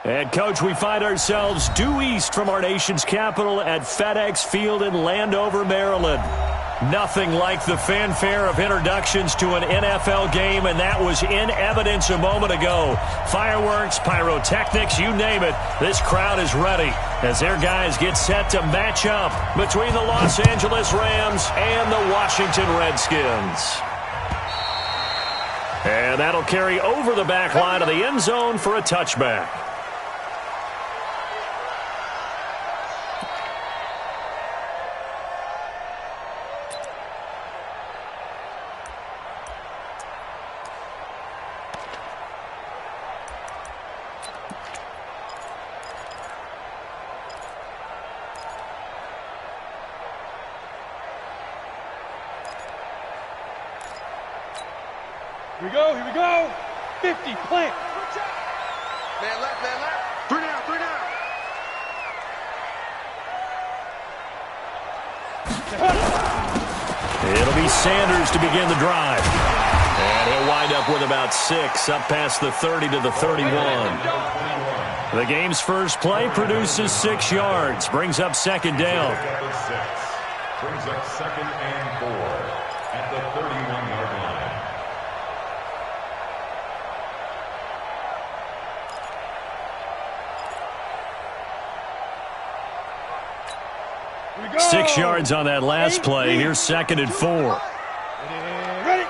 And, Coach, we find ourselves due east from our nation's capital at FedEx Field in Landover, Maryland. Nothing like the fanfare of introductions to an NFL game, and that was in evidence a moment ago. Fireworks, pyrotechnics, you name it, this crowd is ready as their guys get set to match up between the Los Angeles Rams and the Washington Redskins. And that'll carry over the back line of the end zone for a touchback. Here we go. 50, plant. Man left, man left. 3 down, 3 down. It'll be Sanders to begin the drive. And he'll wind up with about 6, up past the 30 to the 31. The game's first play produces 6 yards, brings up second down. Brings up 2nd and 4 at the 31-yard line. Go. 6 yards on that last play. Here's 2nd and 4. Ready.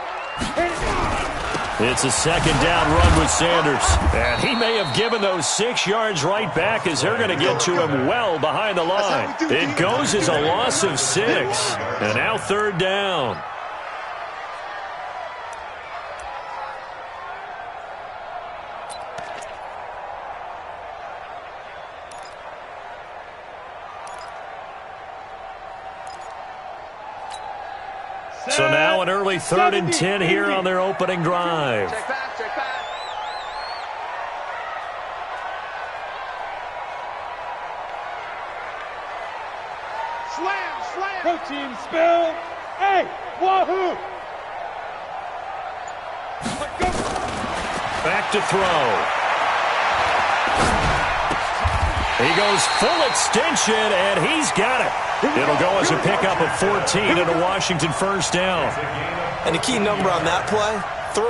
It's a second down run with Sanders. And he may have given those 6 yards right back as they're going to get to him well behind the line. It goes as a loss of 6. And now 3rd down. So now an early 3rd and 10 here on their opening drive. Check back, check back. Slam, slam. Protein spill. Hey, wahoo. Back to throw. He goes full extension, and he's got it. It'll go as a pickup of 14 and a Washington first down. And the key number on that play, 3.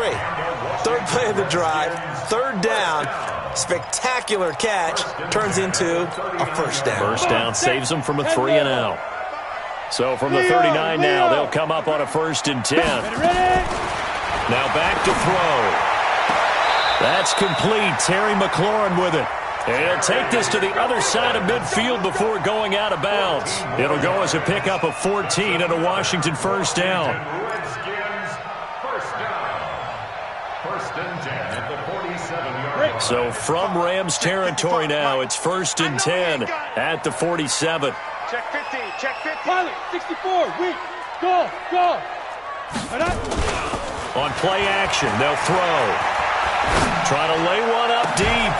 3rd play of the drive, 3rd down, spectacular catch, turns into a first down. First down saves them from a 3 and out. So from the 39 now, they'll come up on a 1st and 10. Now back to throw. That's complete. Terry McLaurin with it. And he'll take this to the other side of midfield before going out of bounds. It'll go as a pickup of 14 and a Washington first down. Redskins first down. 1st and 10 at the 47-yard line. So from Rams territory now, it's 1st and 10 at the 47. Check 50, check 50. Pilot, 64, weak. Go. On play action, they'll throw. Trying to lay one up deep.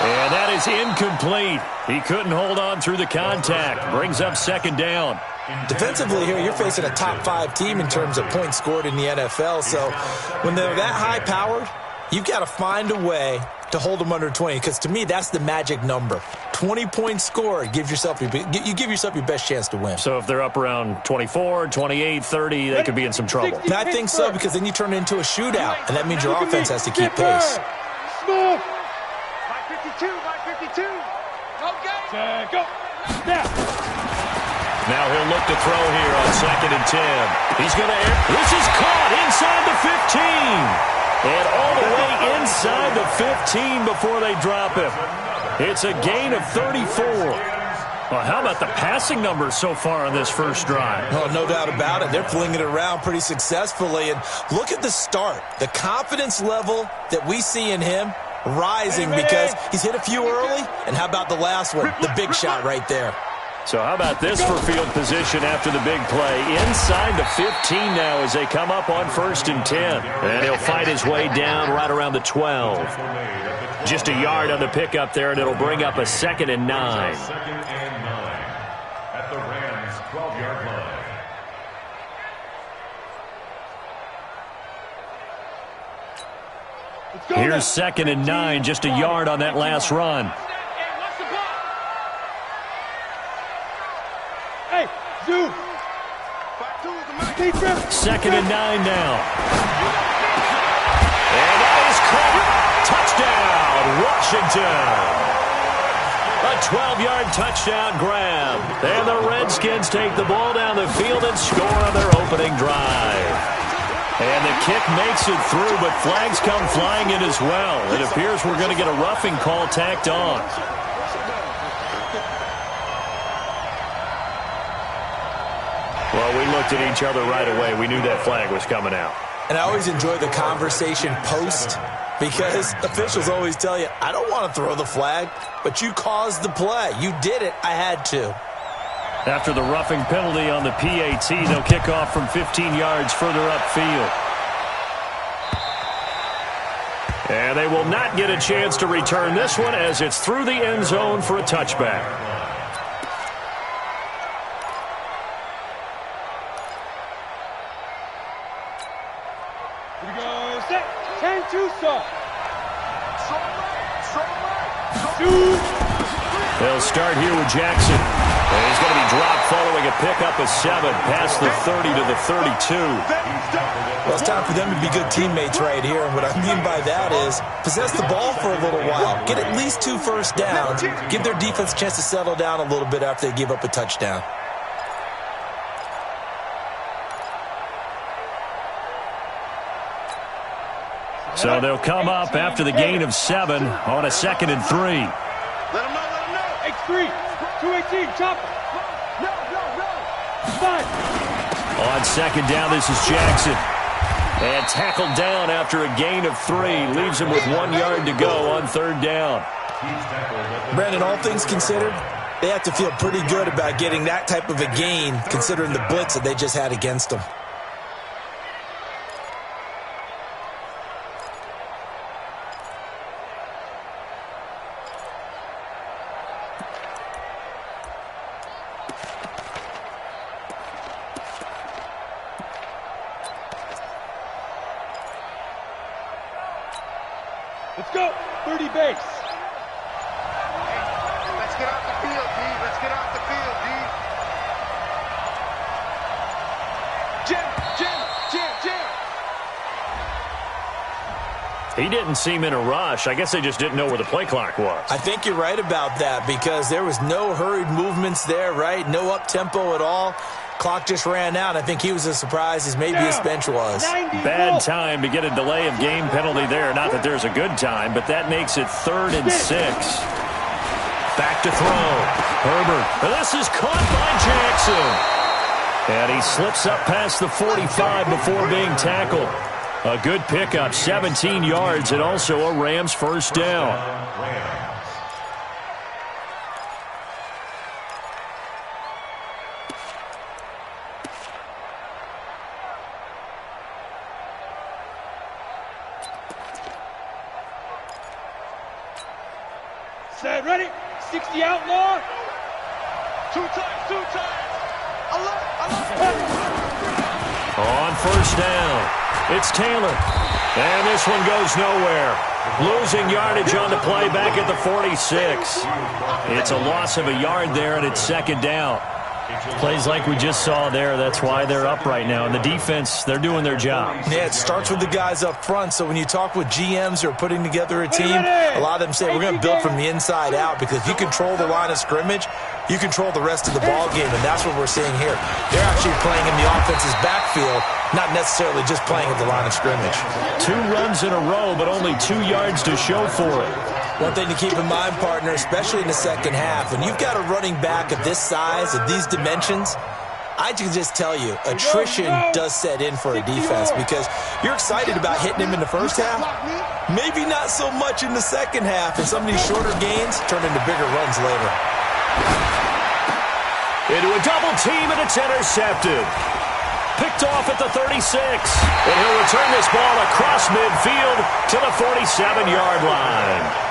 And that is incomplete. He couldn't hold on through the contact. Brings up 2nd down. Defensively here, you're facing a top 5 team in terms of points scored in the NFL. So when they're that high-powered, you've got to find a way to hold them under 20. Because to me, that's the magic number. 20 points scored, you give yourself your best chance to win. So if they're up around 24, 28, 30, they could be in some trouble. And I think so, because then you turn it into a shootout, and that means your offense has to keep pace. Smooth. 52, 52. Okay. Go. Now. Now he'll look to throw here on 2nd and 10. He's going to air. This is caught inside the 15. And all the way inside the 15 before they drop him. It's a gain of 34. Well, how about the passing numbers so far on this first drive? Oh, no doubt about it. They're flinging it around pretty successfully. And look at the start. The confidence level that we see in him rising because he's hit a few early. And how about the last one? The big shot right there. So how about this for field position after the big play? Inside the 15 now as they come up on 1st and 10. And he'll fight his way down right around the 12. Just a yard on the pickup there, and it'll bring up a 2nd and 9. 2nd and 9 at the Rams' 12-yard line. Here's 2nd and 9, just a yard on that last run. Hey, Zoo. 2nd and 9 now. And that is caught. Touchdown, Washington. A 12-yard touchdown grab. And the Redskins take the ball down the field and score on their opening drive. And the kick makes it through, but flags come flying in as well. It appears we're going to get a roughing call tacked on. Well, we looked at each other right away. We knew that flag was coming out. And I always enjoy the conversation post because officials always tell you, I don't want to throw the flag, but you caused the play. You did it. I had to. After the roughing penalty on the PAT, they'll kick off from 15 yards further upfield. And they will not get a chance to return this one as it's through the end zone for a touchback. Here we go. Set. 10-2 stop. They'll start here with Jackson. And he's going to be dropped following a pickup of 7 past the 30 to the 32. Well, it's time for them to be good teammates right here. And what I mean by that is possess the ball for a little while. Get at least 2 first downs. Give their defense a chance to settle down a little bit after they give up a touchdown. So they'll come up after the gain of 7 on a 2nd and 3. Let him know. X3. 218. Chop. No. 5. On 2nd down, this is Jackson. And tackled down after a gain of 3. Leaves him with 1 yard to go on 3rd down. Brandon, all things considered, they have to feel pretty good about getting that type of a gain considering the blitz that they just had against them. Let's go. 30 base. Let's get off the field, D. Let's get off the field, D. Jim. He didn't seem in a rush. I guess they just didn't know where the play clock was. I think you're right about that because there was no hurried movements there, right? No up-tempo at all. Clock just ran out. I think he was as surprised as maybe his bench was. Bad time to get a delay of game penalty there. Not that there's a good time, but that makes it 3rd and 6. Back to throw. Herbert. This is caught by Jackson. And he slips up past the 45 before being tackled. A good pickup, 17 yards, and also a Rams first down. Set. Ready. 60 outlaw. 2 times. On 1st down, it's Taylor. And this one goes nowhere. Losing yardage on the play back at the 46. It's a loss of a yard there, and it's 2nd down. Plays like we just saw there. That's why they're up right now. And the defense, they're doing their job. Yeah, it starts with the guys up front. So when you talk with GMs who are putting together a team, a lot of them say we're going to build from the inside out because if you control the line of scrimmage, you control the rest of the ball game, and that's what we're seeing here. They're actually playing in the offense's backfield, not necessarily just playing at the line of scrimmage. 2 runs in a row, but only 2 yards to show for it. One thing to keep in mind, partner, especially in the second half, when you've got a running back of this size, of these dimensions, I can just tell you, attrition does set in for a defense because you're excited about hitting him in the first half, maybe not so much in the second half, and some of these shorter gains turn into bigger runs later. Into a double team, and it's intercepted. Picked off at the 36. And he'll return this ball across midfield to the 47-yard line.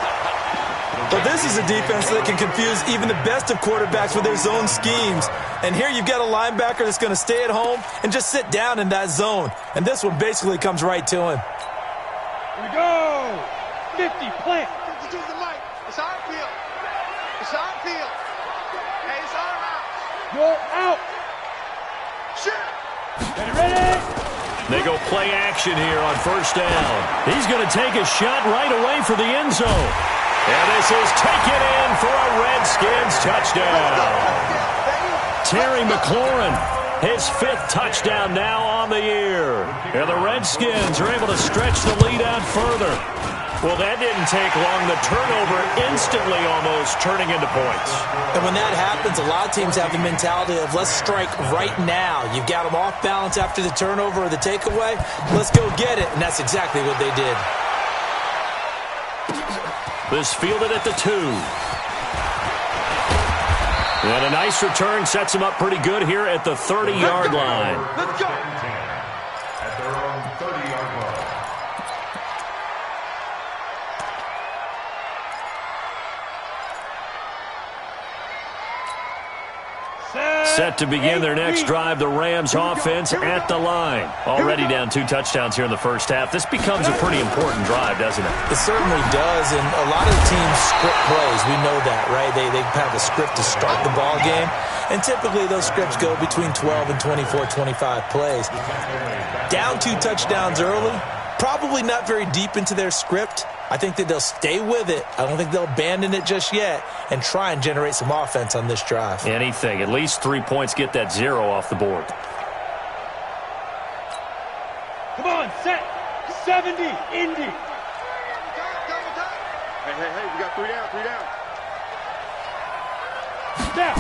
But this is a defense that can confuse even the best of quarterbacks with their zone schemes. And here you've got a linebacker that's going to stay at home and just sit down in that zone. And this one basically comes right to him. Here we go. 50, plant. It's the light. It's our field. It's our field. Hey, it's our house. You're out. Shit. Ready. They go play action here on first down. He's going to take a shot right away for the end zone. And this is taken in for a Redskins touchdown. Terry McLaurin, his 5th touchdown now on the year. And the Redskins are able to stretch the lead out further. Well, that didn't take long. The turnover instantly almost turning into points. And when that happens, a lot of teams have the mentality of let's strike right now. You've got them off balance after the turnover or the takeaway. Let's go get it. And that's exactly what they did. This fielded at the 2. And a nice return sets him up pretty good here at the 30-yard line. Let's go. At their own 30-yard line. Set to begin their next drive, the Rams offense at the line. Already down 2 touchdowns here in the first half. This becomes a pretty important drive, doesn't it? It certainly does, and a lot of the teams script plays. We know that, right? They have a script to start the ball game, and typically those scripts go between 12 and 24, 25 plays. Down 2 touchdowns early, probably not very deep into their script. I think that they'll stay with it. I don't think they'll abandon it just yet and try and generate some offense on this drive. Anything. At least 3 points, get that 0 off the board. Come on, set. 70, Indy. Hey, we got 3 down, 3 down. Down.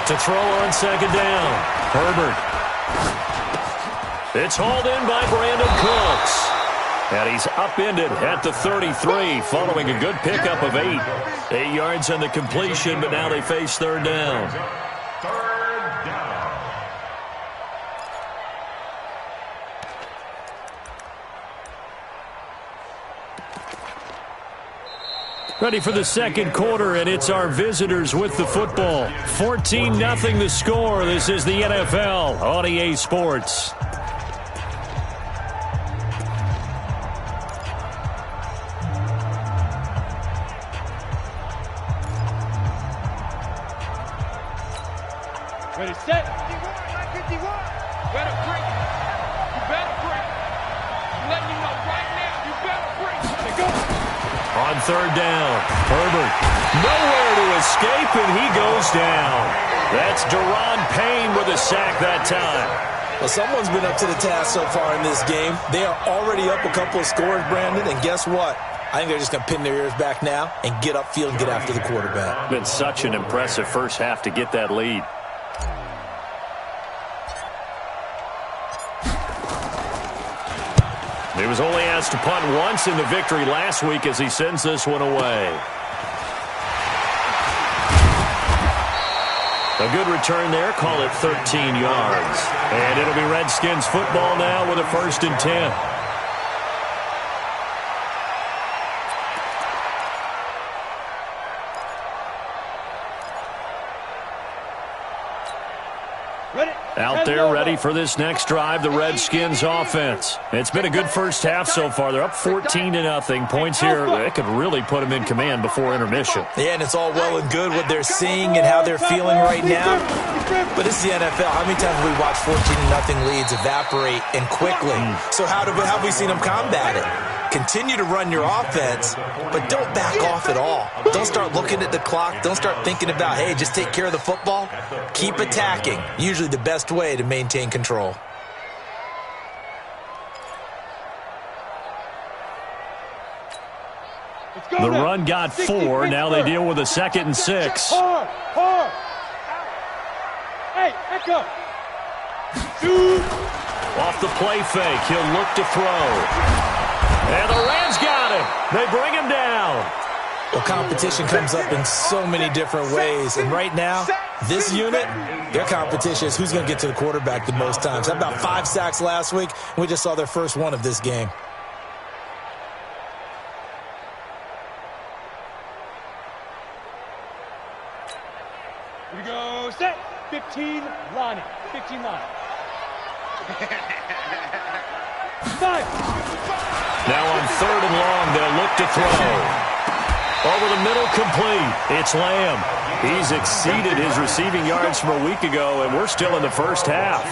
To throw on second down, Herbert. It's hauled in by Brandon Cooks. And he's upended at the 33 following a good pickup of 8. 8 yards on the completion, but now they face third down. Third down. Ready for the second quarter, and it's our visitors with the football. 14-0 the score. This is the NFL on EA Sports. Ready, set. 51. Better break. You better break. I'm letting you know right now, you better break. Let's go. On third down, Herbert nowhere to escape, and he goes down. That's Deron Payne with a sack that time. Well, someone's been up to the task so far in this game. They are already up a couple of scores, Brandon, and guess what? I think they're just going to pin their ears back now and get upfield and get after the quarterback. Been such an impressive first half to get that lead. He was only asked to punt once in the victory last week as he sends this one away. A good return there, call it 13 yards. And it'll be Redskins football now with a 1st and 10. Out there ready for this next drive, the Redskins offense. It's been a good first half so far. They're up 14-0. Points here, it could really put them in command before intermission. Yeah, and it's all well and good what they're seeing and how they're feeling right now. But it's the NFL. How many times have we watched 14-0 leads evaporate and quickly? So how have we seen them combat it? Continue to run your offense, but don't back off at all. Don't start looking at the clock. Don't start thinking about, hey, just take care of the football. Keep attacking. Usually the best way to maintain control. The run got 4. Now they deal with a 2nd and 6. Hard. Hey, back up. Dude. Off the play fake, he'll look to throw. And the Rams got him. They bring him down. Well, competition comes up in so many different ways. And right now, this unit, their competition is who's going to get to the quarterback the most times. Had about 5 sacks last week, and we just saw their first one of this game. Here we go, set. 15, Lonnie. 15, Lonnie. 5. Now on 3rd and long, they'll look to throw. Over the middle, complete. It's Lamb. He's exceeded his receiving yards from a week ago, and we're still in the first half.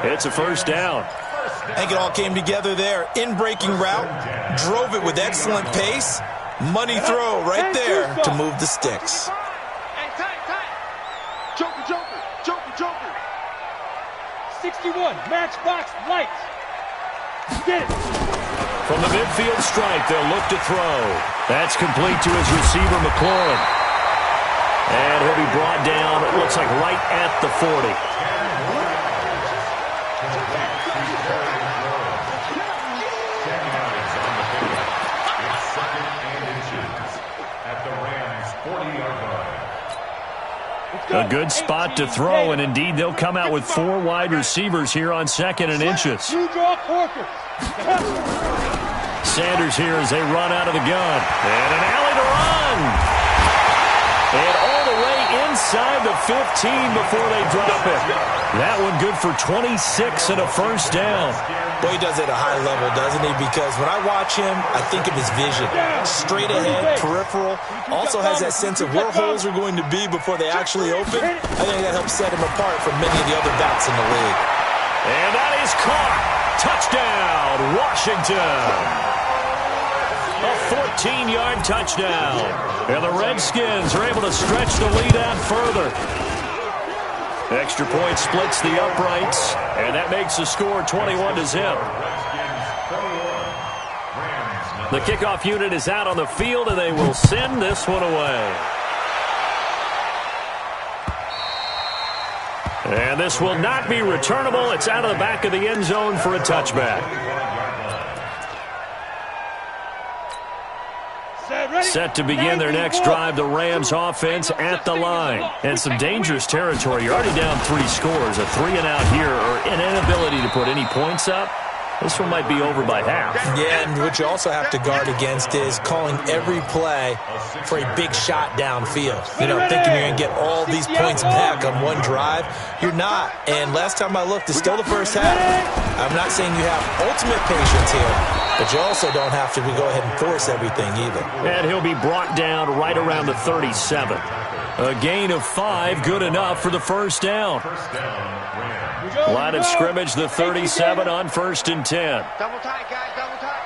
It's a first down. I think it all came together there. In-breaking route, drove it with excellent pace. Money throw right there to move the sticks. Hey, tight. Joker. 61, matchbox lights. Get it. From the midfield stripe, they'll look to throw. That's complete to his receiver, McLaurin. And he'll be brought down, it looks like right at the 40. A good spot to throw, and indeed they'll come out with 4 wide receivers here on 2nd and inches. Sanders here as they run out of the gun. And an alley to run. And all the way inside the 15 before they drop it. That one good for 26 and a first down. Boy, he does it at a high level, doesn't he? Because when I watch him, I think of his vision. Straight ahead, peripheral. Also has that sense of where holes are going to be before they actually open. I think that helps set him apart from many of the other backs in the league. And that is caught. Touchdown, Washington. A 14-yard touchdown. And the Redskins are able to stretch the lead out further. Extra point splits the uprights, and that makes the score 21-0. The kickoff unit is out on the field, and they will send this one away. And this will not be returnable. It's out of the back of the end zone for a touchback. Set to begin their next drive, the Rams offense at the line. And some dangerous territory. You're already down 3 scores. A 3-and-out here, or an inability to put any points up. This one might be over by half. Yeah, and what you also have to guard against is calling every play for a big shot downfield. You know, thinking you're going to get all these points back on one drive. You're not. And last time I looked, it's still the first half. I'm not saying you have ultimate patience here, but you also don't have to go ahead and force everything either. And he'll be brought down right around the 37. A gain of 5, good enough for the first down. Line of scrimmage, the 37 on 1st and 10. Double tight, guys, double tight.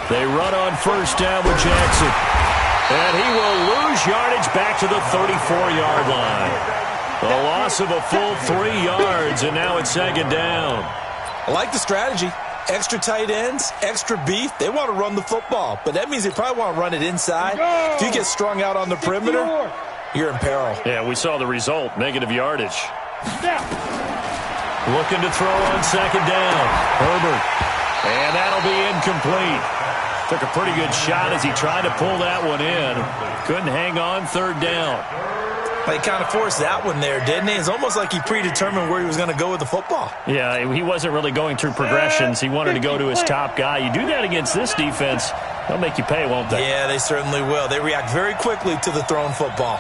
They run on 1st down with Jackson. And he will lose yardage back to the 34-yard line. A loss of a full 3 yards, and now it's 2nd down. I like the strategy. Extra tight ends, extra beef. They want to run the football, but that means they probably want to run it inside. If you get strung out on the perimeter, you're in peril. Yeah, we saw the result, negative yardage. Looking to throw on 2nd down. Herbert. And that'll be incomplete. Took a pretty good shot as he tried to pull that one in. Couldn't hang on 3rd down. He kind of forced that one there, didn't he? It's almost like he predetermined where he was going to go with the football. Yeah, he wasn't really going through progressions. He wanted to go to his top guy. You do that against this defense, they'll make you pay, won't they? Yeah, they certainly will. They react very quickly to the thrown football.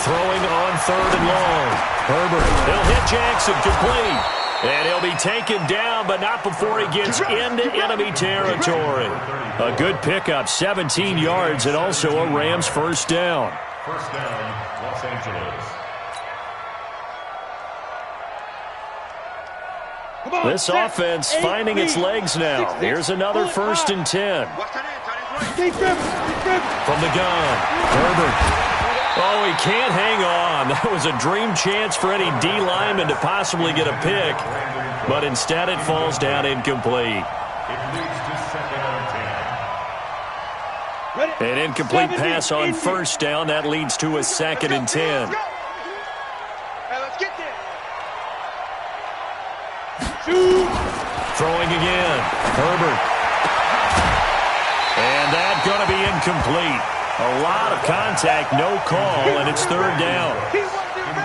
Throwing on 3rd and long. Herbert, he'll hit Jackson, complete. And he'll be taken down, but not before he gets into enemy territory. A good pickup, 17 yards, and also a Rams first down. First down, Los Angeles. This offense finding its legs now. Here's another 1st and 10. From the gun, Herbert. Oh, he can't hang on. That was a dream chance for any D lineman to possibly get a pick, but instead it falls down incomplete. It leads to 2nd and 10. An incomplete pass on 1st down. That leads to a 2nd and 10. Hey, let's get there. Throwing again. Herbert. And that's going to be incomplete. A lot of contact, no call, and it's 3rd down.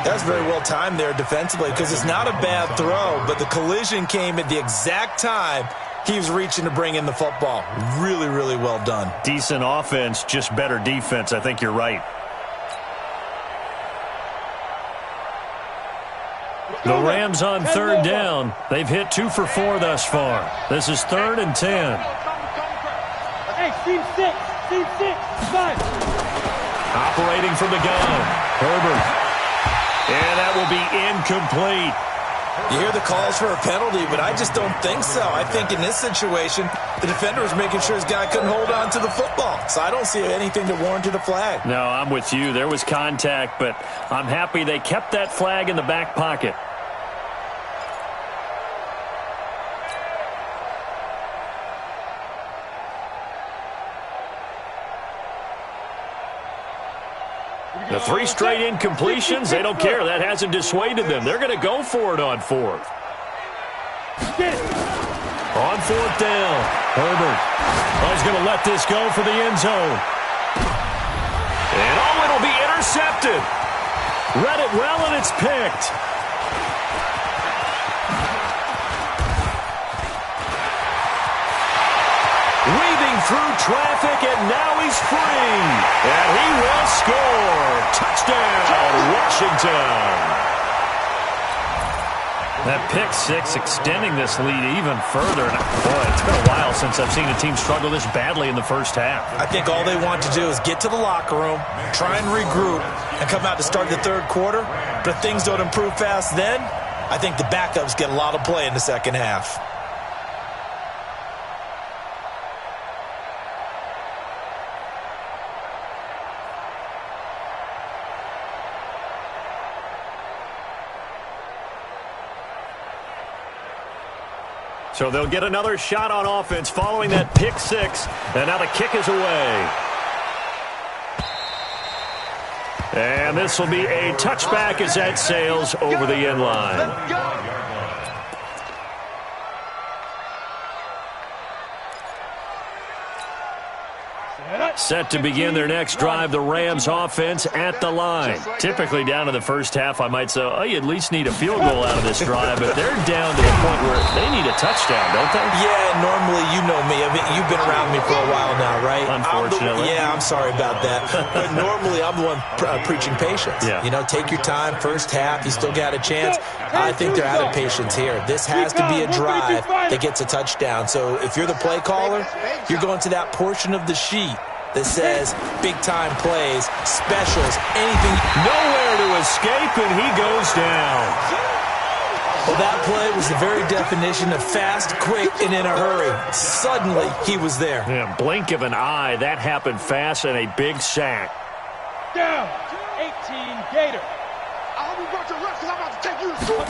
That's very well timed there defensively because it's not a bad throw, but the collision came at the exact time he was reaching to bring in the football. Really, really well done. Decent offense, just better defense. I think you're right. The Rams on third down. They've hit 2 for 4 thus far. This is 3rd and 10. Hey, team 6, 5. Operating from the gun. Herbert. And that will be incomplete. You hear the calls for a penalty, but I just don't think so. I think in this situation, the defender was making sure his guy couldn't hold on to the football. So I don't see anything to warrant a flag. No, I'm with you. There was contact, but I'm happy they kept that flag in the back pocket. The 3 straight incompletions, they don't care. That hasn't dissuaded them. They're going to go for it on 4th. On 4th down, Herbert. He's going to let this go for the end zone. And it'll be intercepted. Read it well, and it's picked. Weaving through traffic, and now he's free. And he will score. Touchdown, Washington. That pick 6 extending this lead even further. Boy, it's been a while since I've seen a team struggle this badly in the first half. I think all they want to do is get to the locker room, try and regroup, and come out to start the third quarter. But if things don't improve fast then, I think the backups get a lot of play in the second half. So they'll get another shot on offense following that pick 6. And now the kick is away. And this will be a touchback as that sails over the end line. Let's go. Set to begin their next drive, the Rams offense at the line. Typically down to the first half, I might say, oh, you at least need a field goal out of this drive, but they're down to the point where they need a touchdown, don't they? Yeah, normally, you know me. I mean, you've been around me for a while now, right? Unfortunately. I'm sorry about that. But normally, I'm the one preaching patience. Yeah. You know, take your time, first half, you still got a chance. I think they're out of patience here. This has to be a drive that gets a touchdown. So if you're the play caller, you're going to that portion of the sheet that says big-time plays, specials, anything. Nowhere to escape, and he goes down. Well, that play was the very definition of fast, quick, and in a hurry. Suddenly, he was there. Yeah, blink of an eye. That happened fast and a big sack. Down. 18 Gator. I hope you brought your reps because I'm about to take you to school.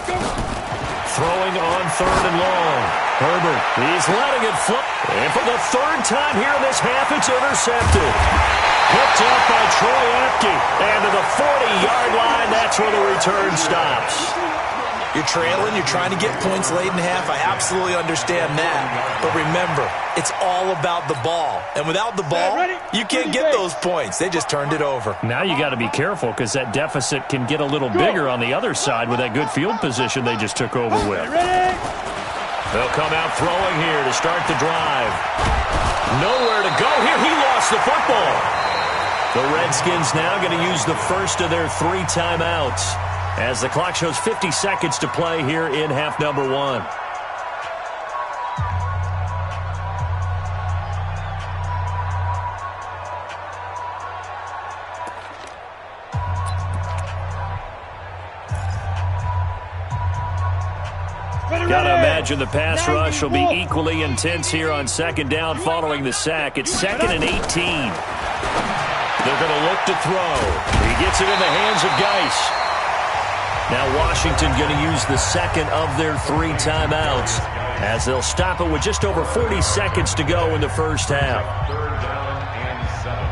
Throwing on 3rd and long. Herbert, he's letting it flip. And for the 3rd time here in this half, it's intercepted. Picked up by Troy Apke. And to the 40-yard line, that's where the return stops. You're trailing, you're trying to get points late in half. I absolutely understand that. But remember, it's all about the ball. And without the ball, you can't get those points. They just turned it over. Now you got to be careful because that deficit can get a little bigger on the other side with that good field position they just took over with. They'll come out throwing here to start the drive. Nowhere to go here. He lost the football. The Redskins now going to use the first of their 3 timeouts as the clock shows 50 seconds to play here in half number 1. Gotta imagine the pass rush will be equally intense here on 2nd down following the sack. It's 2nd and 18. They're going to look to throw. He gets it in the hands of Geis. Now Washington going to use the 2nd of their 3 timeouts as they'll stop it with just over 40 seconds to go in the first half. 3rd down and 7.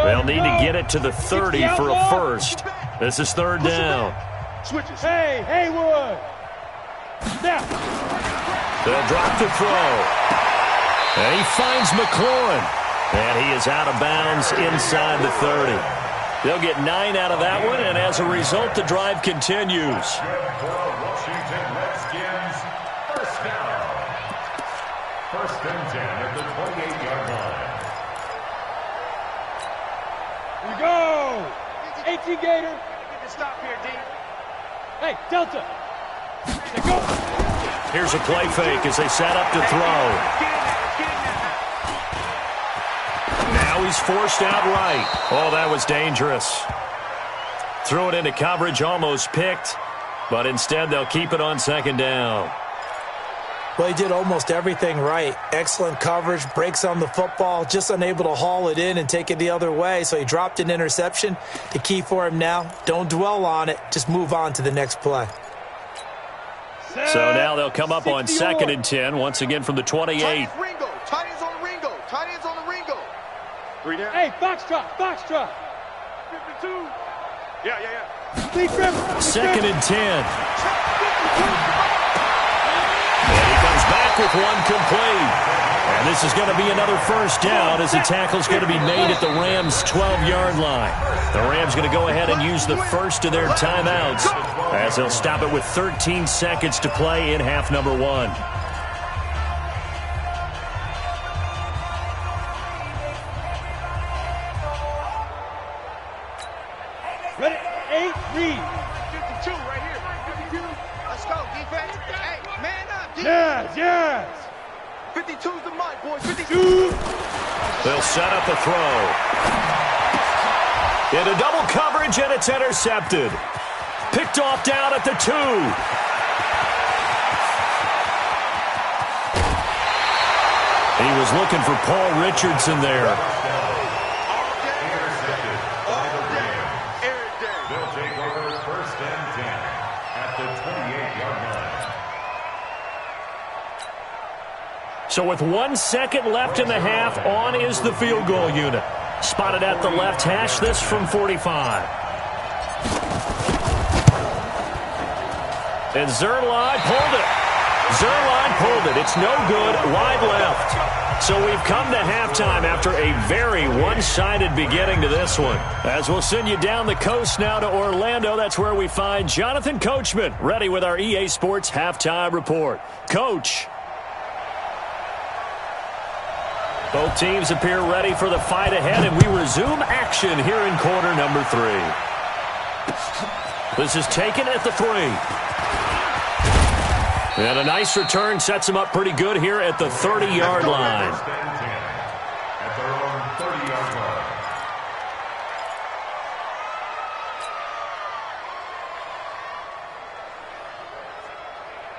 They'll need to get it to the 30 for a first. This is 3rd down. Switches. Hey, Haywood. Now. They'll drop the throw. And he finds McLaurin. And he is out of bounds inside the 30. They'll get 9 out of that one, and as a result, the drive continues. Washington Redskins, 1st down. First and 10 at the 28-yard line. Here we go. 18 Gator. Get the stop here, D. Hey, Delta. They go. Here's a play fake as they set up to throw. Now he's forced out right. Oh, that was dangerous. Threw it into coverage, almost picked, but instead they'll keep it on second down. Well, he did almost everything right. Excellent coverage, breaks on the football, just unable to haul it in and take it the other way. So he dropped an interception. The key for him now, don't dwell on it. Just move on to the next play. So now they'll come up on second and 10, once again from the 28. Ringo. Tight ends on the Ringo. Tight ends on the Ringo. 3 down. Hey, Foxtrot. 52. Yeah. Lee Griffin. Second and 10. And he comes back with one complete. And this is going to be another first down as the tackle's going to be made at the Rams' 12-yard line. The Rams going to go ahead and use the first of their timeouts as they'll stop it with 13 seconds to play in half number 1. Ready? 8, read. 52 right here. 52. Let's go, defense. Hey, man up, defense. Yes. 52's the mic, boys. 52. They'll set up a throw. Into double coverage, and it's intercepted. Picked off down at the 2. He was looking for Paul Richardson there. They'll take over first and 10 at the 28-yard line. So with 1 second left in the half, on is the field goal unit. Spotted at the left hash, this from 45. And Zerline pulled it. It's no good, wide left. So we've come to halftime after a very one-sided beginning to this one. As we'll send you down the coast now to Orlando, that's where we find Jonathan Coachman, ready with our EA Sports halftime report. Coach. Both teams appear ready for the fight ahead, and we resume action here in quarter number 3. This is taken at the 3. And a nice return sets him up pretty good here at the 30-yard line. First and 10 at their own 30-yard line.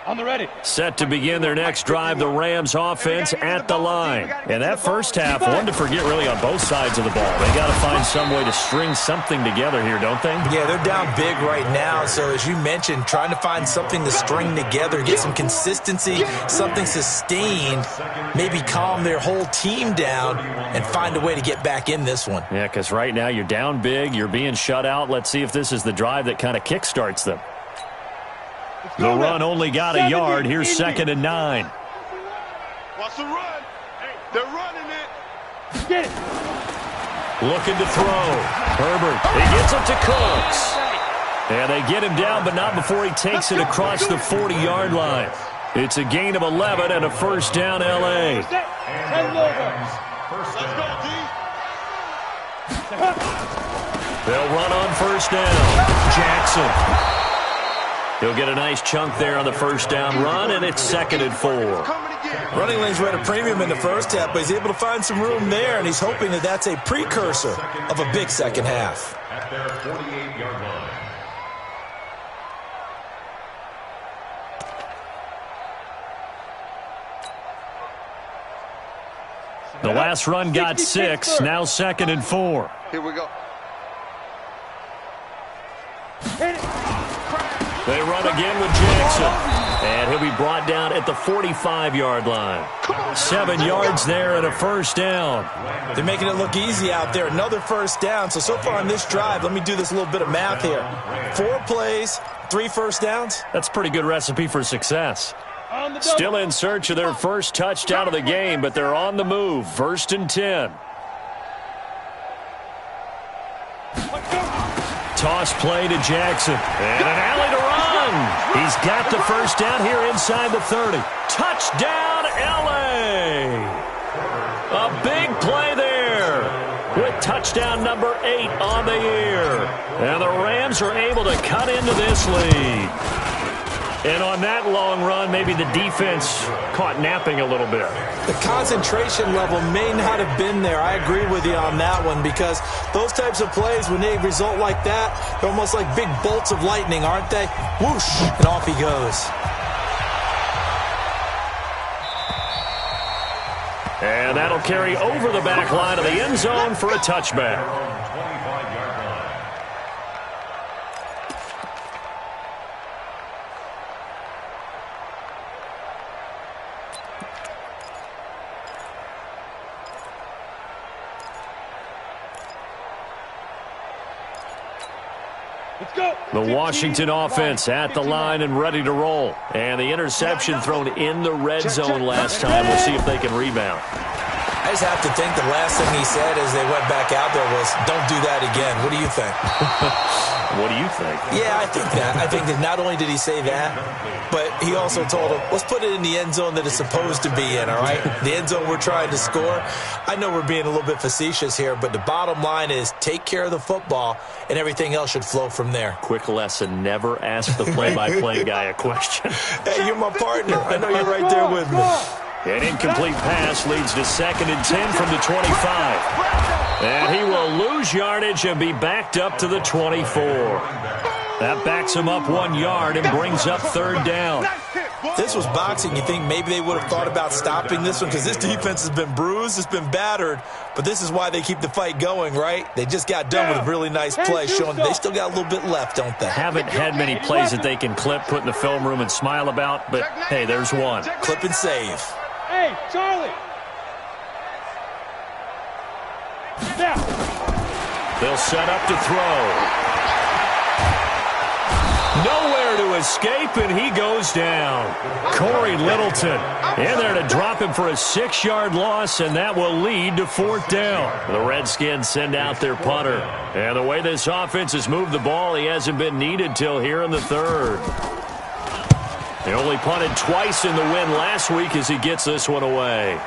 On the ready. Set to begin their next drive, the Rams offense at the line. And that first half, one to forget really on both sides of the ball. They got to find some way to string something together here, don't they? Yeah, they're down big right now. So as you mentioned, trying to find something to string together, get some consistency, something sustained, maybe calm their whole team down and find a way to get back in this one. Yeah, because right now you're down big, you're being shut out. Let's see if this is the drive that kind of kickstarts them. The run only got a yard. Here's second and 9. Watch the run. They're running it. Get it. Looking to throw. Herbert. He gets it to Cooks. And they get him down, but not before he takes it across the 40-yard line. It's a gain of 11 and a first down, L.A. They'll run on first down. Jackson. He'll get a nice chunk there on the first down run, and it's second and 4. Running lanes were at a premium in the first half, but he's able to find some room there, and he's hoping that that's a precursor of a big second half. At their 48-yard line. The last run got 6, now second and 4. Here we go. They run again with Jackson. And he'll be brought down at the 45-yard line. 7 yards there and a first down. They're making it look easy out there. Another first down. So far on this drive, let me do this little bit of math here. 4 plays, 3 first downs. That's a pretty good recipe for success. Still in search of their first touchdown of the game, but they're on the move. First and 10. Toss play to Jackson. And an alley to run. He's got the first down here inside the 30. Touchdown, touchdown, L.A. A big play there with touchdown number 8 on the year. And the Rams are able to cut into this lead. And on that long run, maybe the defense caught napping a little bit. The concentration level may not have been there. I agree with you on that one, because those types of plays, when they result like that, they're almost like big bolts of lightning, aren't they? Whoosh, and off he goes. And that'll carry over the back line of the end zone for a touchback. The Washington offense at the line and ready to roll. And the interception thrown in the red zone last time. We'll see if they can rebound. I just have to think the last thing he said as they went back out there was, don't do that again. What do you think? What do you think? Yeah, I think that. I think that not only did he say that, but he also told him, let's put it in the end zone that it's supposed to be in, all right? The end zone we're trying to score. I know we're being a little bit facetious here, but the bottom line is take care of the football, and everything else should flow from there. Quick lesson, never ask the play-by-play guy a question. Hey, you're my partner. I know you're right there with me. An incomplete pass leads to 2nd and 10 from the 25. And he will lose yardage and be backed up to the 24. That backs him up 1 yard and brings up 3rd down. This was boxing. You think maybe they would have thought about stopping this one, because this defense has been bruised, it's been battered, but this is why they keep the fight going, right? They just got done with a really nice play, showing they still got a little bit left, don't they? Haven't had many plays that they can clip, put in the film room, and smile about, but hey, there's one. Clip and save. Hey, Charlie. Now. They'll set up to throw. Nowhere to escape, and he goes down. Corey Littleton in there to drop him for a 6-yard loss, and that will lead to 4th down. The Redskins send out their punter. And the way this offense has moved the ball, he hasn't been needed till here in the 3rd. He only punted twice in the win last week as he gets this one away.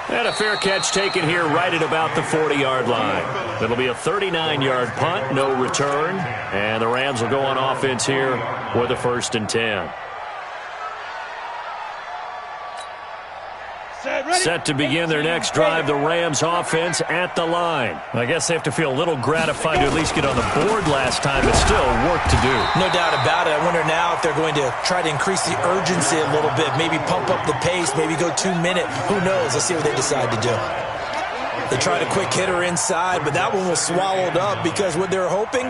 And a fair catch taken here right at about the 40-yard line. It'll be a 39-yard punt, no return. And the Rams will go on offense here with a 1st and 10. Set to begin their next drive, the Rams offense at the line. I guess they have to feel a little gratified to at least get on the board last time, but still work to do. No doubt about it. I wonder now if they're going to try to increase the urgency a little bit, maybe pump up the pace, maybe go 2-minute. Who knows? Let's see what they decide to do. They tried a quick hitter inside, but that one was swallowed up because what they're hoping,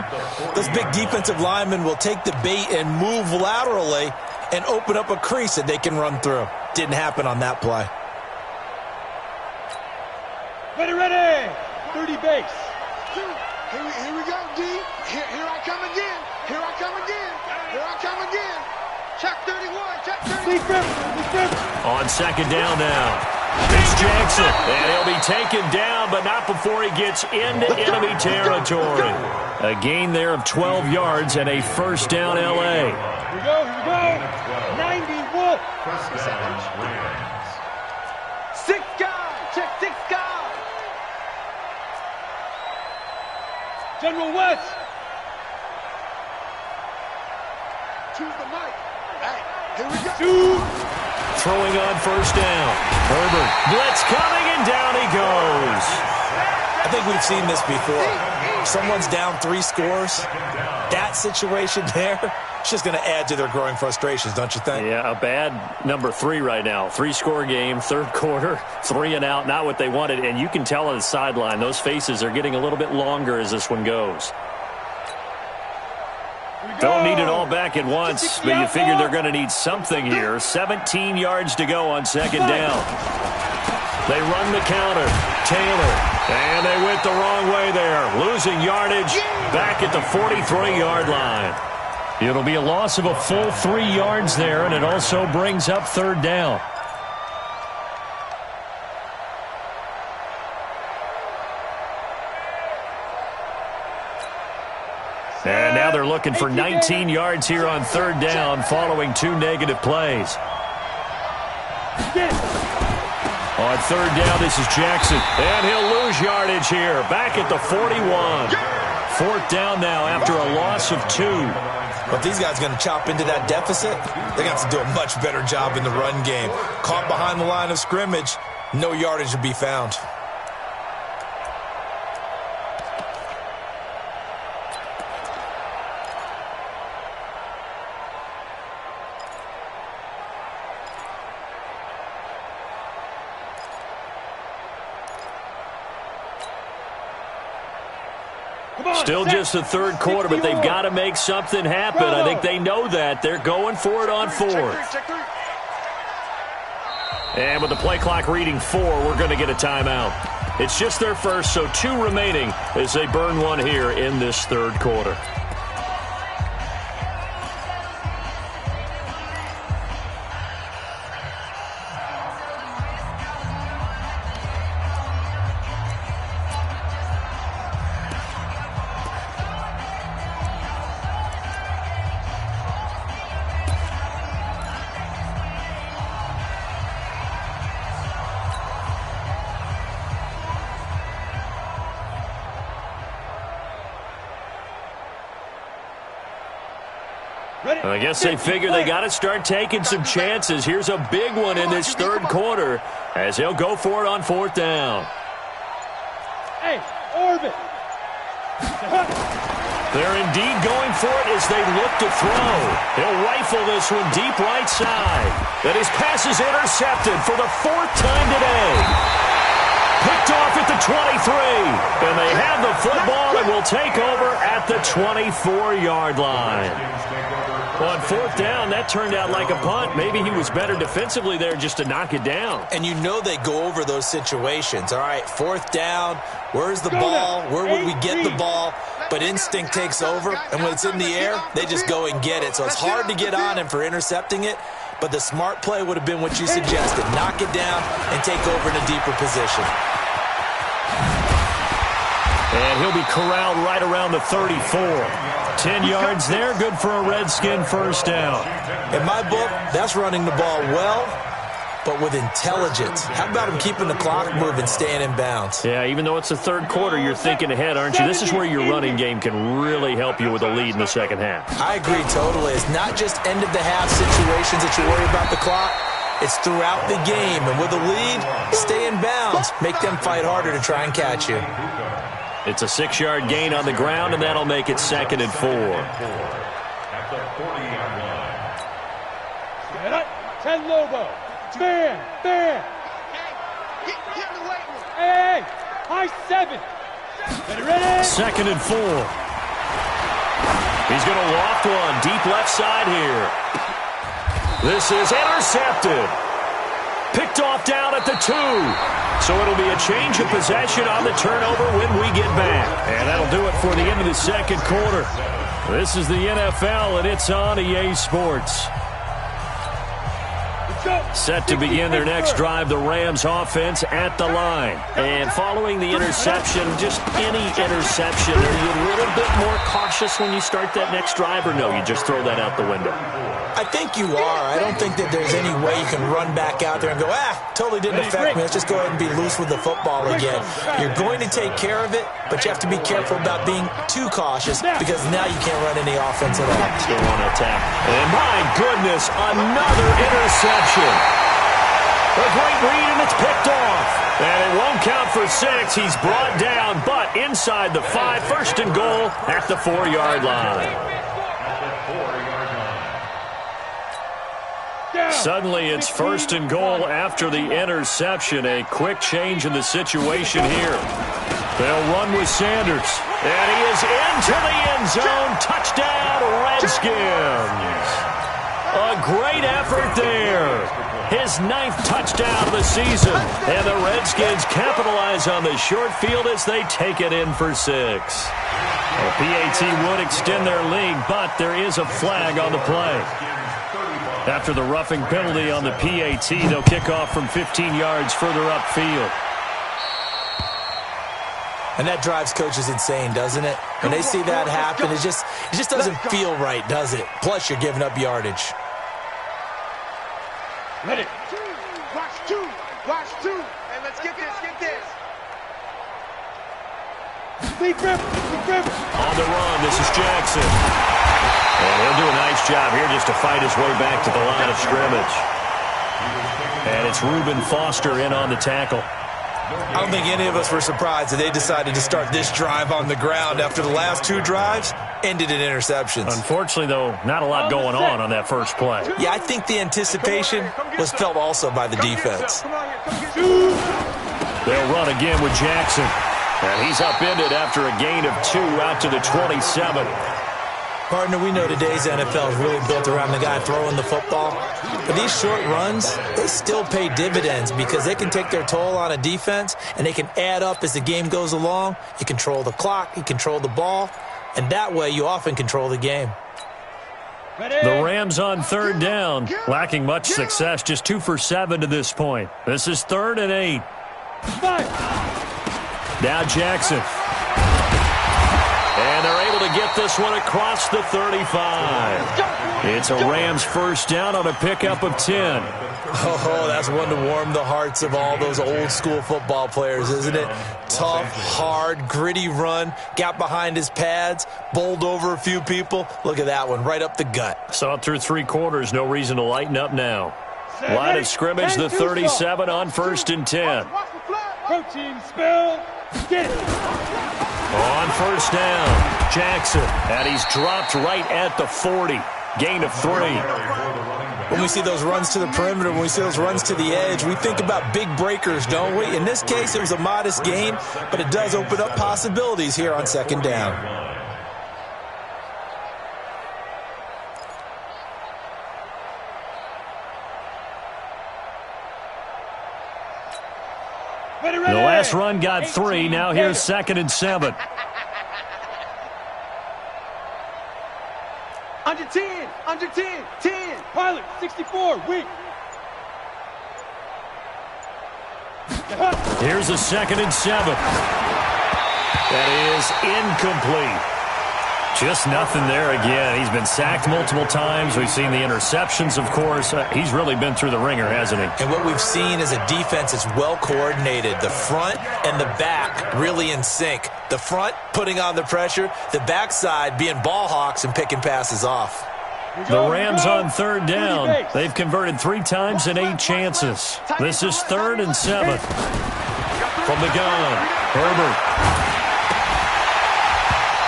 those big defensive linemen will take the bait and move laterally and open up a crease that they can run through. Didn't happen on that play. Ready. 30 base. Here we go, D. Here I come again. Here I come again. Here I come again. Check 31. Check 31. On 2nd down now. It's Jackson. And he'll be taken down, but not before he gets into enemy territory. A gain there of 12 yards and a 1st down, L.A. Here we go. 90 Wolf. 6 guys. Check 6 guys. General West. Choose the mic. Hey, here we go. Throwing on 1st down. Herbert. Blitz coming, and down he goes. I think we've seen this before. Someone's down 3 scores. That situation there, it's just going to add to their growing frustrations, don't you think? Yeah, a bad number 3 right now. 3-score game, 3rd quarter, 3 and out, not what they wanted. And you can tell on the sideline, those faces are getting a little bit longer as this one goes. Don't need it all back at once, but you figure they're going to need something here. 17 yards to go on 2nd down. They run the counter. Taylor. And they went the wrong way there. Losing yardage back at the 43-yard line. It'll be a loss of a full 3 yards there, and it also brings up 3rd down. And now they're looking for 19 yards here on 3rd down following 2 negative plays. On third down, this is Jackson. And he'll lose yardage here. Back at the 41. Fourth down now after a loss of 2. But if these guys are going to chop into that deficit, they're going to have to do a much better job in the run game. Caught behind the line of scrimmage, no yardage to be found. Still just the third quarter, but they've got to make something happen. I think they know that. They're going for it on fourth. And with the play clock reading 4, we're going to get a timeout. It's just their first, so 2 remaining as they burn one here in this third quarter. I guess they figure they got to start taking some chances. Here's a big one in this third quarter as they'll go for it on fourth down. Hey, orbit. They're indeed going for it as they look to throw. He'll rifle this one deep right side. That his pass is intercepted for the 4th time today. Picked off at the 23. And they have the football and will take over at the 24-yard line. On fourth down, that turned out like a punt. Maybe he was better defensively there just to knock it down. And you know they go over those situations. All right, fourth down, where's the ball? Where would we get the ball? But instinct takes over, and when it's in the air, they just go and get it. So it's hard to get on him for intercepting it, but the smart play would have been what you suggested. Knock it down and take over in a deeper position. And he'll be corralled right around the 34. 10 yards there, good for a Redskin first down. In my book, that's running the ball well, but with intelligence. How about him keeping the clock moving, staying in bounds? Yeah, even though it's the third quarter, you're thinking ahead, aren't you? This is where your running game can really help you with a lead in the second half. I agree totally. It's not just end-of-the-half situations that you worry about the clock. It's throughout the game. And with a lead, stay in bounds. Make them fight harder to try and catch you. It's a 6-yard gain on the ground, and that'll make it 2nd and 4. At the 40-yard line. Get up. 10 Lobo. Man. Get in the weight room. Hey. High 7. Get ready. 2nd and 4. He's going to loft one deep left side here. This is intercepted. Picked off down at the 2. So it'll be a change of possession on the turnover when we get back. And that'll do it for the end of the second quarter. This is the NFL, and it's on EA Sports. Set to begin their next drive, the Rams offense at the line. And following the interception, just any interception, are you a little bit more cautious when you start that next drive, or no, you just throw that out the window? I think you are. I don't think that there's any way you can run back out there and go, totally didn't affect me. Let's just go ahead and be loose with the football again. You're going to take care of it, but you have to be careful about being too cautious because now you can't run any offense at all. Still on attack. And my goodness, another interception. A great read, and it's picked off. And it won't count for 6. He's brought down, but inside the 5, 1st and goal at the 4-yard line. Suddenly, it's 1st and goal after the interception. A quick change in the situation here. They'll run with Sanders. And he is into the end zone. Touchdown, Redskins. A great effort there. His 9th touchdown of the season. And the Redskins capitalize on the short field as they take it in for 6. The PAT would extend their lead, but there is a flag on the play. After the roughing penalty on the PAT, they'll kick off from 15 yards further upfield. And that drives coaches insane, doesn't it? When they see that happen, it just doesn't feel right, does it? Plus, you're giving up yardage. Ready. Watch 2. Watch 2. Hey, let's get this, get this. On the run, this is Jackson. And he'll do a nice job here just to fight his way back to the line of scrimmage. And it's Reuben Foster in on the tackle. I don't think any of us were surprised that they decided to start this drive on the ground after the last 2 drives ended in interceptions. Unfortunately, though, not a lot going on that first play. Yeah, I think the anticipation was felt also by the defense. They'll run again with Jackson. And he's upended after a gain of 2 out to the 27. Partner, we know today's NFL is really built around the guy throwing the football. But these short runs, they still pay dividends because they can take their toll on a defense and they can add up as the game goes along. You control the clock, you control the ball, and that way you often control the game. The Rams on 3rd down, lacking much success, just 2 for 7 to this point. This is 3rd and 8. Now Jackson. And they're able to get this one across the 35. It's a Rams first down on a pickup of 10. Oh, that's one to warm the hearts of all those old school football players, isn't it? Tough, hard, gritty run, got behind his pads, bowled over a few people. Look at that one, right up the gut. Saw it through 3 quarters, no reason to lighten up now. Line of scrimmage, the 37 on 1st and 10. Protein spill. Get it. On 1st down, Jackson. And he's dropped right at the 40. Gain of 3. When we see those runs to the perimeter, when we see those runs to the edge, we think about big breakers, don't we? In this case, it was a modest gain, but it does open up possibilities here on 2nd down. The last run got 3. Now here's 2nd and 7. Under 10, under 10, 10. Pilot, 64, weak. Here's a 2nd and 7. That is incomplete. Just nothing there again. He's been sacked multiple times. We've seen the interceptions, of course. He's really been through the ringer, hasn't he? And what we've seen is a defense that's well coordinated. The front and the back really in sync. The front putting on the pressure. The backside being ball hawks and picking passes off. The Rams on 3rd down. They've converted 3 times in 8 chances. This is 3rd and 7. From the gun, Herbert.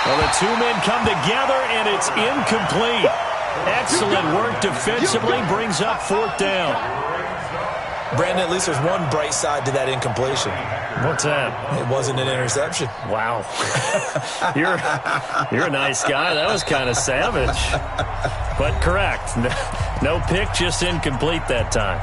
Well, the 2 men come together, and it's incomplete. Excellent work defensively, brings up 4th down. Brandon, at least there's one bright side to that incompletion. What's that? It wasn't an interception. Wow. You're a nice guy. That was kind of savage. But correct. No pick, just incomplete that time.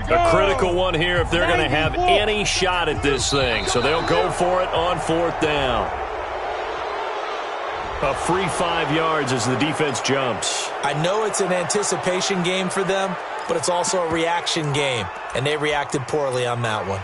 A critical one here if they're going to have any shot at this thing. So they'll go for it on 4th down. A free 5 yards as the defense jumps. I know it's an anticipation game for them, but it's also a reaction game, and they reacted poorly on that one.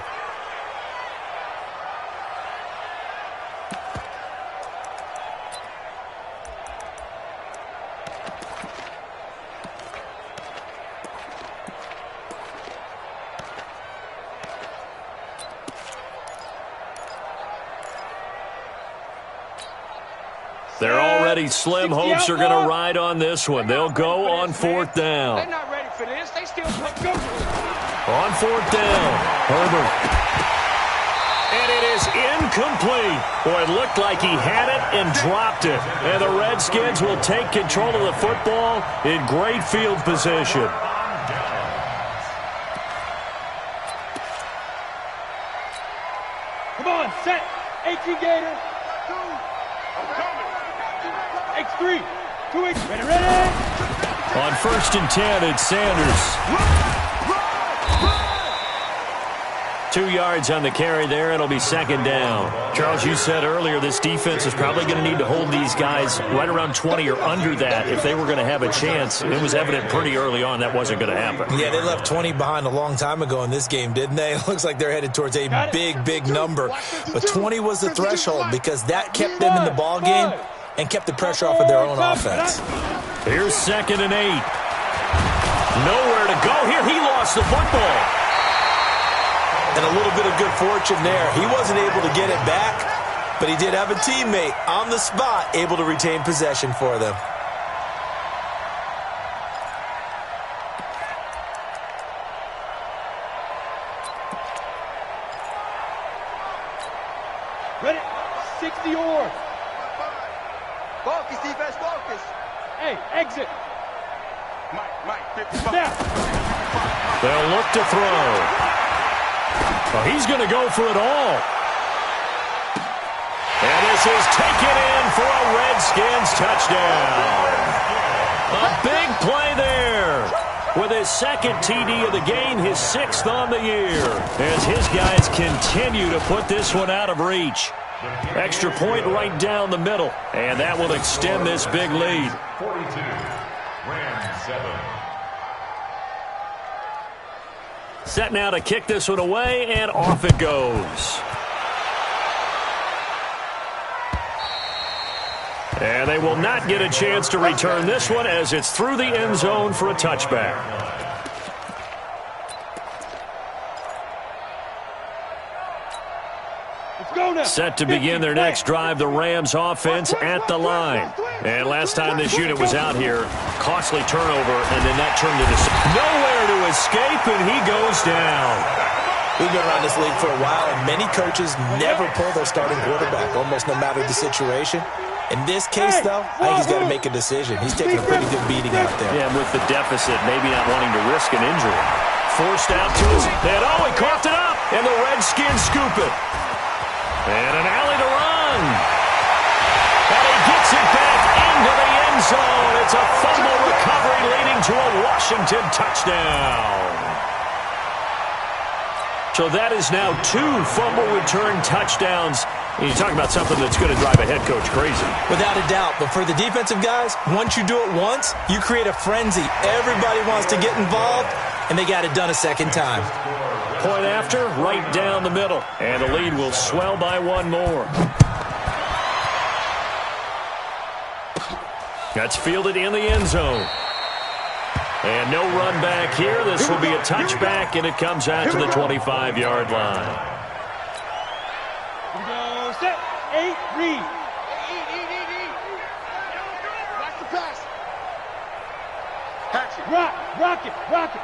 They're already slim. Hopes are going to ride on this one. They'll go on 4th down. They're not ready for this. They still go. On 4th down, Herbert. And it is incomplete. Boy, it looked like he had it and dropped it. And the Redskins will take control of the football in great field position. Come on, set. 18 Gator. X3. 2X. Ready. On 1st and 10, it's Sanders. 2 yards on the carry there. It'll be second down. Charles, you said earlier this defense is probably going to need to hold these guys right around 20 or under that if they were going to have a chance. It was evident pretty early on that wasn't going to happen. Yeah, they left 20 behind a long time ago in this game, didn't they? It looks like they're headed towards a big number. But 20 was the threshold because that kept them in the ball game and kept the pressure off of their own offense. Here's 2nd and 8. Nowhere to go here. He lost the football. And a little bit of good fortune there. He wasn't able to get it back, but he did have a teammate on the spot able to retain possession for them. Ready? 60 yards. Focus, defense, focus. Hey, exit. Mike, 55. Now. They'll look to throw. Well, he's going to go for it all. And this is taken in for a Redskins touchdown. A big play there. With his 2nd TD of the game, his 6th on the year. As his guys continue to put this one out of reach. Extra point right down the middle. And that will extend this big lead. 42, Rams 7. Set now to kick this one away, and off it goes. And they will not get a chance to return this one as it's through the end zone for a touchback. Set to begin their next drive, the Rams offense at the line. And last time this unit was out here, costly turnover, and then that turned into nowhere to escape, and he goes down. We've been around this league for a while, and many coaches never pull their starting quarterback, almost no matter the situation. In this case, though, I think he's got to make a decision. He's taking a pretty good beating out there. Yeah, with the deficit, maybe not wanting to risk an injury. Forced out to his head. Oh, he coughed it up, and the Redskins scoop it. And an alley to run. And he gets it back into the end zone. It's a fumble recovery leading to a Washington touchdown. So that is now 2 fumble return touchdowns. And you talk about something that's going to drive a head coach crazy. Without a doubt. But for the defensive guys, once you do it once, you create a frenzy. Everybody wants to get involved, and they got it done a second time. Point after, right down the middle. And the lead will swell by 1 more. That's fielded in the end zone. And no run back here. This will be a touchback, and it comes out to the 25-yard line. Here we go. Set. 8, read. Watch the pass. Catch it. Rock it.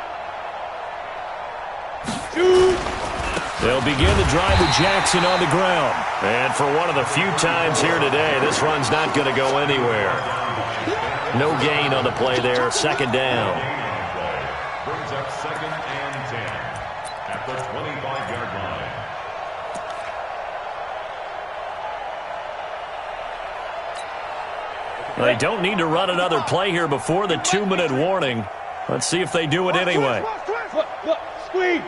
They'll begin the drive with Jackson on the ground. And for one of the few times here today, this run's not going to go anywhere. No gain on the play there. 2nd down. Brings up 2nd and 10 at the 25-yard line. They don't need to run another play here before the 2-minute warning. Let's see if they do it anyway. Look, squeeze.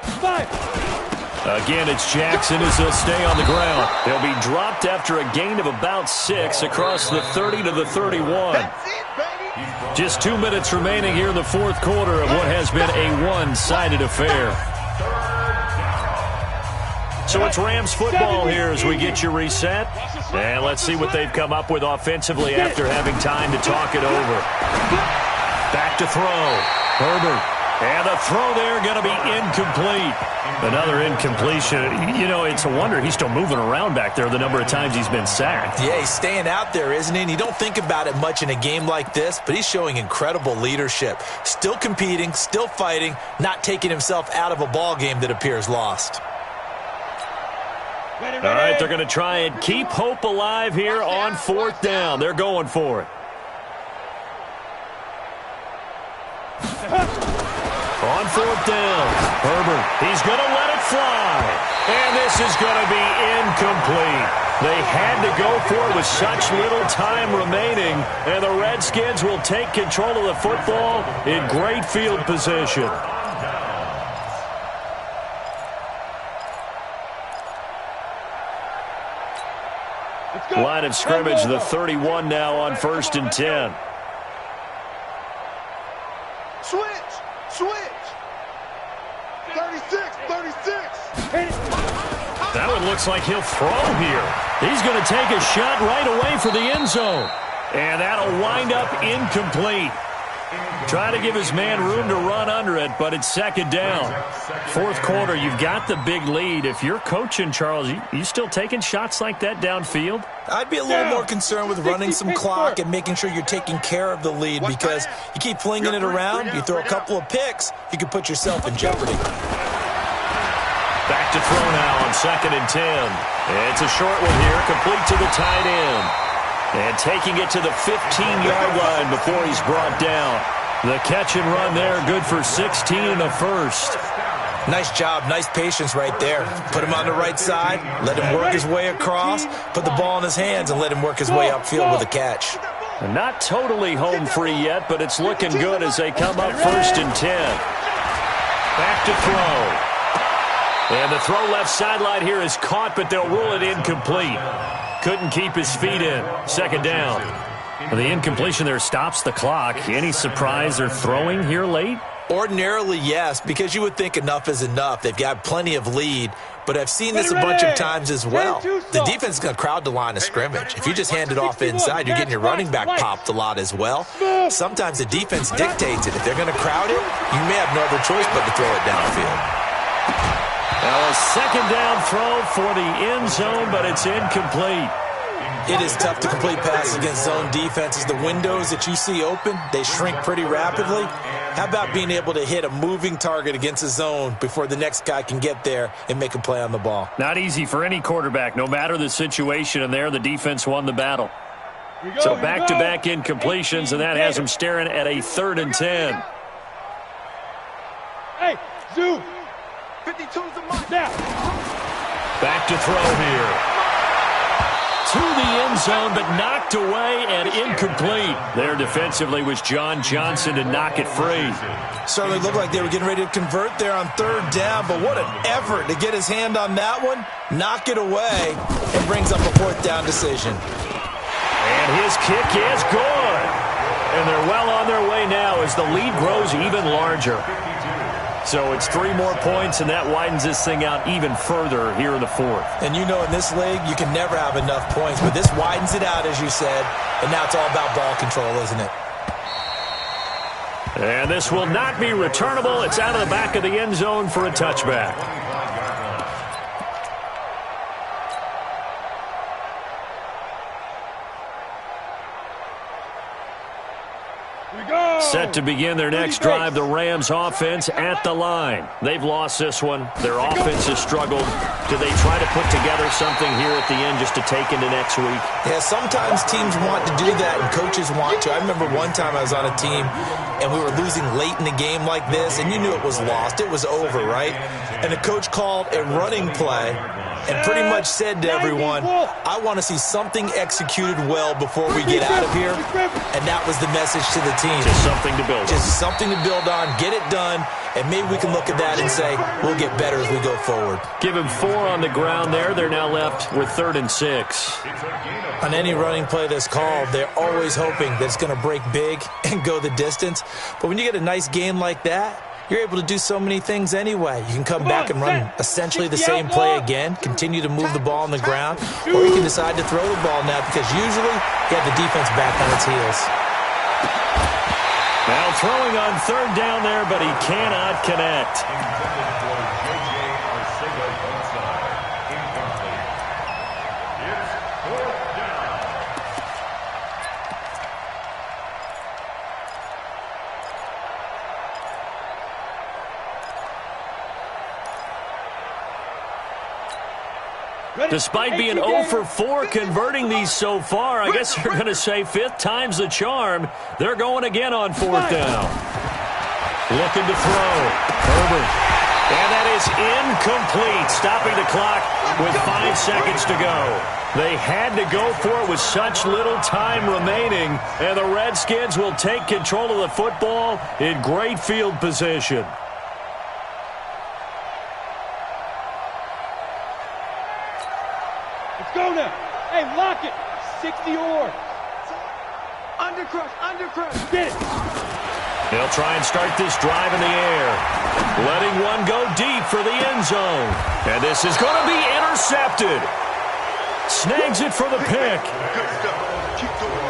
5. Again, it's Jackson as he'll stay on the ground. He'll be dropped after a gain of about 6 across the 30 to the 31. Just 2 minutes remaining here in the 4th quarter of what has been a one-sided affair. So it's Rams football here as we get you reset. And let's see what they've come up with offensively after having time to talk it over. Back to throw. Herbert. And the throw there going to be incomplete. Another incompletion. You know, it's a wonder he's still moving around back there the number of times he's been sacked. Yeah, he's staying out there, isn't he? And you don't think about it much in a game like this, but he's showing incredible leadership. Still competing, still fighting, not taking himself out of a ball game that appears lost. Ready. All right, they're going to try and keep hope alive here on 4th down. They're going for it. On 4th down, Herbert, he's going to let it fly. And this is going to be incomplete. They had to go for it with such little time remaining. And the Redskins will take control of the football in great field position. line of scrimmage, the 31 now on 1st and 10. Switch. 36. That one looks like he'll throw here. He's going to take a shot right away for the end zone. And that'll wind up incomplete. Try to give his man room to run under it, but it's 2nd down. 4th quarter, you've got the big lead. If you're coaching, Charles, you still taking shots like that downfield? I'd be a little more concerned with running some clock and making sure you're taking care of the lead, because you keep flinging it around, you throw a couple of picks, you can put yourself in jeopardy. Back to throw now on 2nd and 10. It's a short one here, complete to the tight end. And taking it to the 15-yard line before he's brought down. The catch and run there, good for 16 and a first. Nice job, nice patience right there. Put him on the right side, let him work his way across, put the ball in his hands, and let him work his way upfield with a catch. Not totally home free yet, but it's looking good as they come up 1st and 10. Back to throw. And the throw left sideline here is caught, but they'll rule it incomplete. Couldn't keep his feet in. 2nd down. The incompletion there stops the clock. Any surprise they're throwing here late? Ordinarily, yes, because you would think enough is enough. They've got plenty of lead, but I've seen this a bunch of times as well. The defense is going to crowd the line of scrimmage. If you just hand it off inside, you're getting your running back popped a lot as well. Sometimes the defense dictates it. If they're going to crowd it, you may have no other choice but to throw it downfield. Now a 2nd down throw for the end zone, but it's incomplete. It is tough to complete passes against zone defenses. The windows that you see open, they shrink pretty rapidly. How about being able to hit a moving target against a zone before the next guy can get there and make a play on the ball? Not easy for any quarterback, no matter the situation, and there the defense won the battle. So back-to-back incompletions, and that has him staring at a 3rd and 10. Hey, Zoo. 52's the mark now. Back to throw here. To the end zone, but knocked away and incomplete. There defensively was John Johnson to knock it free. Certainly looked like they were getting ready to convert there on 3rd down, but what an effort to get his hand on that one, knock it away, and brings up a 4th down decision. And his kick is good. And they're well on their way now as the lead grows even larger. So it's 3 more points, and that widens this thing out even further here in the 4th. And you know in this league, you can never have enough points, but this widens it out, as you said, and now it's all about ball control, isn't it? And this will not be returnable. It's out of the back of the end zone for a touchback. Set to begin their next drive, the Rams offense at the line. They've lost this one. Their offense has struggled. Do they try to put together something here at the end just to take into next week? Yeah, sometimes teams want to do that and coaches want to. I remember one time I was on a team and we were losing late in the game like this, and you knew it was lost. It was over, right? And the coach called a running play and pretty much said to everyone, I want to see something executed well before we get out of here. And that was the message to the team. Just something to build on. Just something to build on, get it done, and maybe we can look at that and say, we'll get better as we go forward. Give him 4 on the ground there. They're now left with 3rd and 6. On any running play that's called, they're always hoping that it's going to break big and go the distance. But when you get a nice game like that, you're able to do so many things anyway. You can come back and run essentially the same play again, continue to move the ball on the ground, or you can decide to throw the ball now because usually you have the defense back on its heels. Now throwing on 3rd down there, but he cannot connect. Despite being 0 for 4 converting these so far, I guess you're going to say 5th time's the charm. They're going again on 4th down. Looking to throw. Herbert. And that is incomplete, stopping the clock with 5 seconds to go. They had to go for it with such little time remaining, and the Redskins will take control of the football in great field position. Go now. Hey, lock it. 60 or. Undercrush. Get it. They'll try and start this drive in the air. Letting one go deep for the end zone. And this is going to be intercepted. Snags it for the pick. Good stuff. Keep doing it.